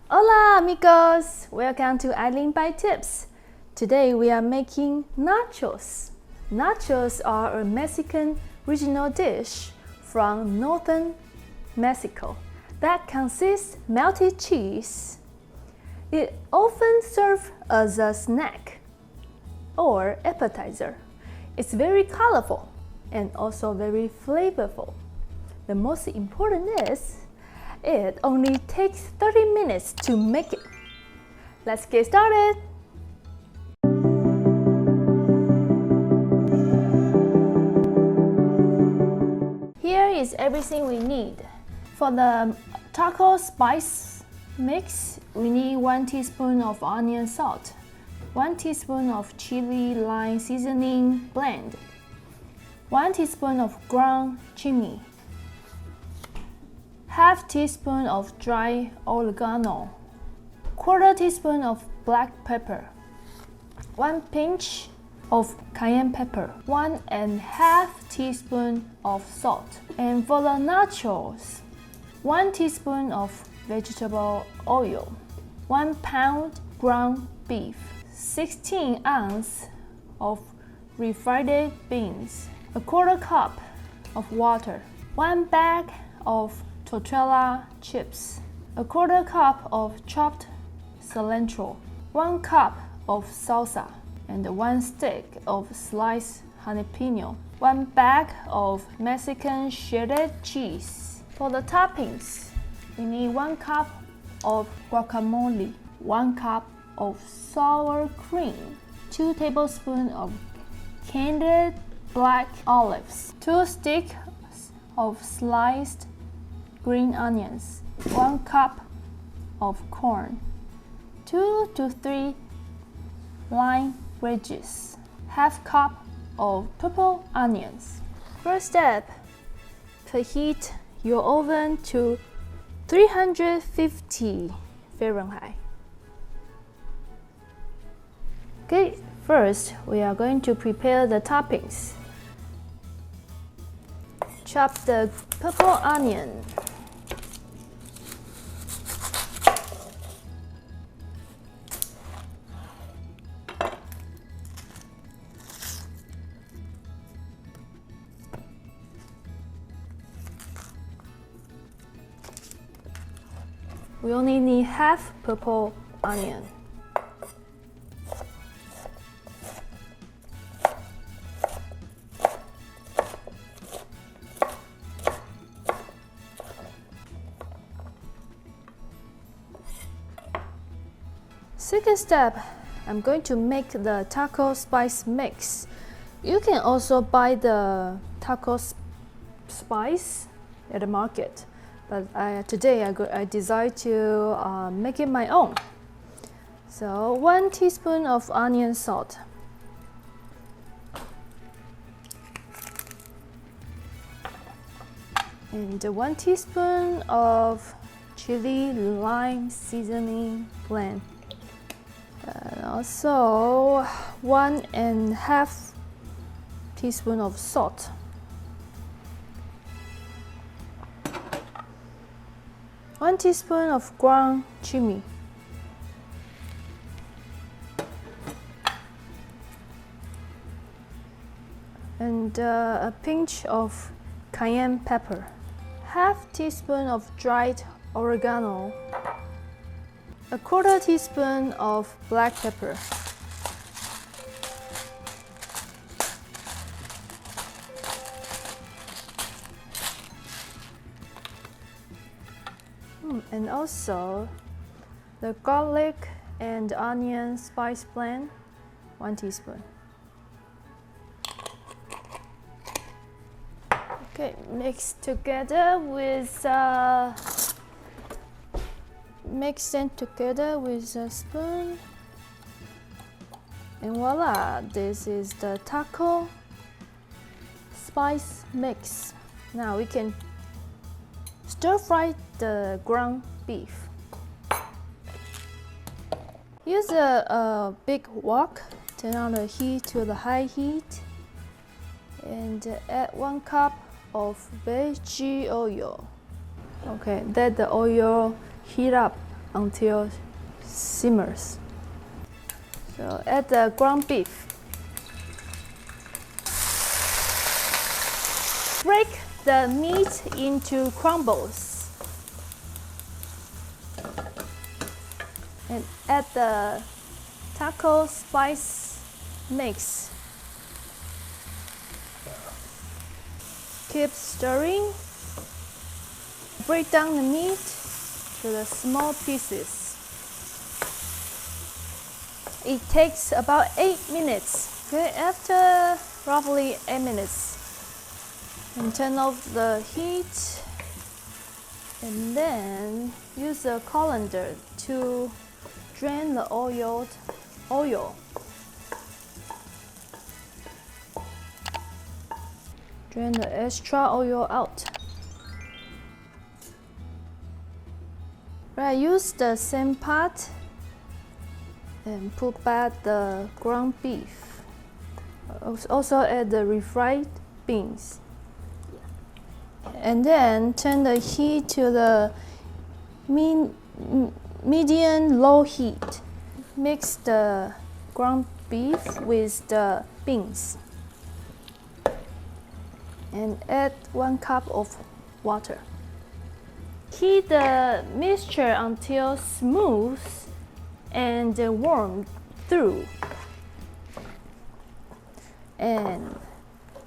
Hola amigos! Welcome to Aileen Bite Tips. Today we are making nachos. Nachos are a Mexican regional dish from northern Mexico that consists melted cheese. It often served as a snack or appetizer. It's very colorful and also very flavorful. The most important is it only takes 30 minutes to make it. Let's get started! Here is everything we need. For the taco spice mix, we need 1 teaspoon of onion salt, 1 teaspoon of chili lime seasoning blend, 1 teaspoon of ground cumin, half teaspoon of dry oregano, quarter teaspoon of black pepper, 1 pinch of cayenne pepper, 1.5 teaspoon of salt. And for the nachos, 1 teaspoon of vegetable oil, 1 pound ground beef, 16 ounces of refried beans, a quarter cup of water, 1 bag of tortilla chips, a quarter cup of chopped cilantro, 1 cup of salsa, and 1 stick of sliced jalapeno, 1 bag of Mexican shredded cheese. For the toppings, we need 1 cup of guacamole, 1 cup of sour cream, 2 tablespoons of candied black olives, 2 sticks of sliced green onions, 1 cup of corn, 2 to 3 lime wedges, half cup of purple onions. First step, preheat your oven to 350 Fahrenheit. Okay, first we are going to prepare the toppings. Chop the purple onion. We only need half purple onion. Second step, I'm going to make the taco spice mix. You can also buy the taco spice at the market, but today I decided to make it my own. So 1 teaspoon of onion salt, and 1 teaspoon of chili lime seasoning blend, and also 1.5 teaspoon of salt. One teaspoon of ground cumin, and a pinch of cayenne pepper, half teaspoon of dried oregano, a quarter teaspoon of black pepper, and also the garlic and onion spice blend, 1 teaspoon. Okay, mix together with mix them together with a spoon, and voila, this is the taco spice mix. Now we can stir fry the ground beef. Use a big wok, turn on the heat to the high heat, and add 1 cup of veggie oil. Okay, let the oil heat up until simmers. So add the ground beef. Break the meat into crumbles and add the taco spice mix. Keep stirring. Break down the meat to the small pieces. It takes about 8 minutes. Okay, after roughly 8 minutes, and turn off the heat, and then use a colander to drain the oil. Drain the extra oil out. Right, use the same pot and put back the ground beef. Also add the refried beans. And then turn the heat to the medium-low heat. Mix the ground beef with the beans. And add 1 cup of water. Heat the mixture until smooth and warm through. And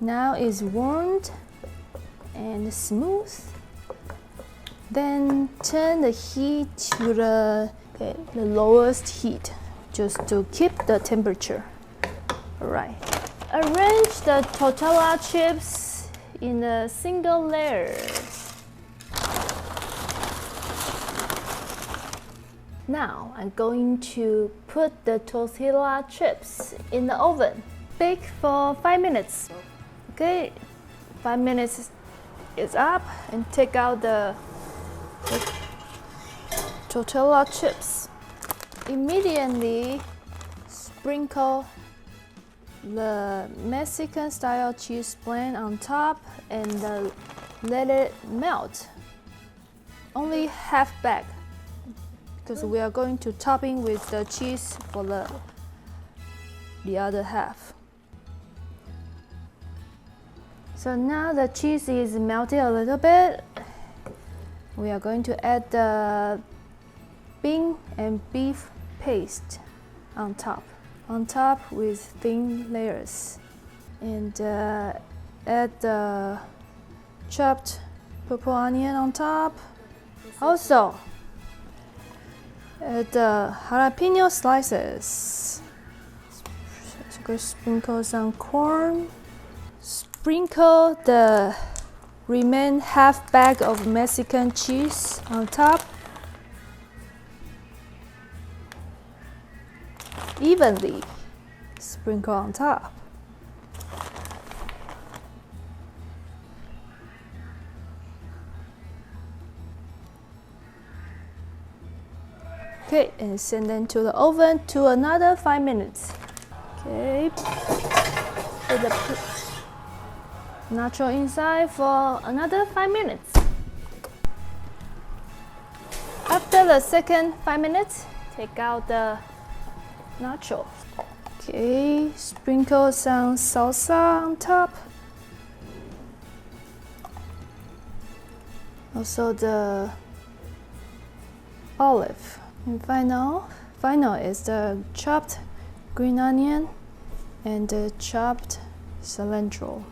now it's warmed and smooth. Then turn the heat to the lowest heat, just to keep the temperature. Alright. Arrange the tortilla chips in a single layer. Now I'm going to put the tortilla chips in the oven. Bake for 5 minutes. Okay, 5 minutes is up, and take out the tortilla chips. Immediately sprinkle the Mexican style cheese blend on top and let it melt. Only half bag, because we are going to topping with the cheese for the other half. So now the cheese is melted a little bit. We are going to add the bean and beef paste on top with thin layers, and add the chopped purple onion on top. Also add the jalapeno slices. Sprinkle some corn. Sprinkle the remaining half bag of Mexican cheese on top. Evenly sprinkle on top. Okay, and send them to the oven to another 5 minutes. Okay, put the nacho inside for another 5 minutes. After the second 5 minutes, take out the nachos. Okay, sprinkle some salsa on top. Also the olive. And final is the chopped green onion and the chopped cilantro.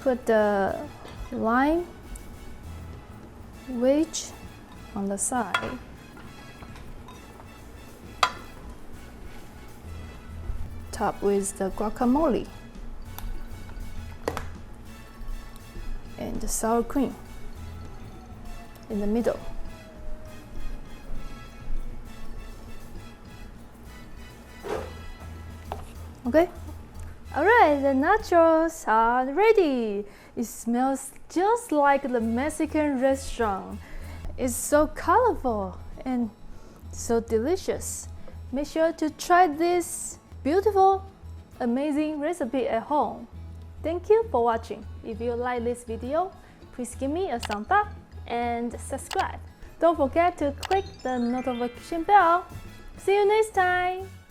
Put the lime wedge on the side. Top with the guacamole and the sour cream in the middle. Okay, alright, the nachos are ready. It smells just like the Mexican restaurant. It's so colorful and so delicious. Make sure to try this beautiful, amazing recipe at home. Thank you for watching. If you like this video, please give me a thumbs up and subscribe. Don't forget to click the notification bell. See you next time!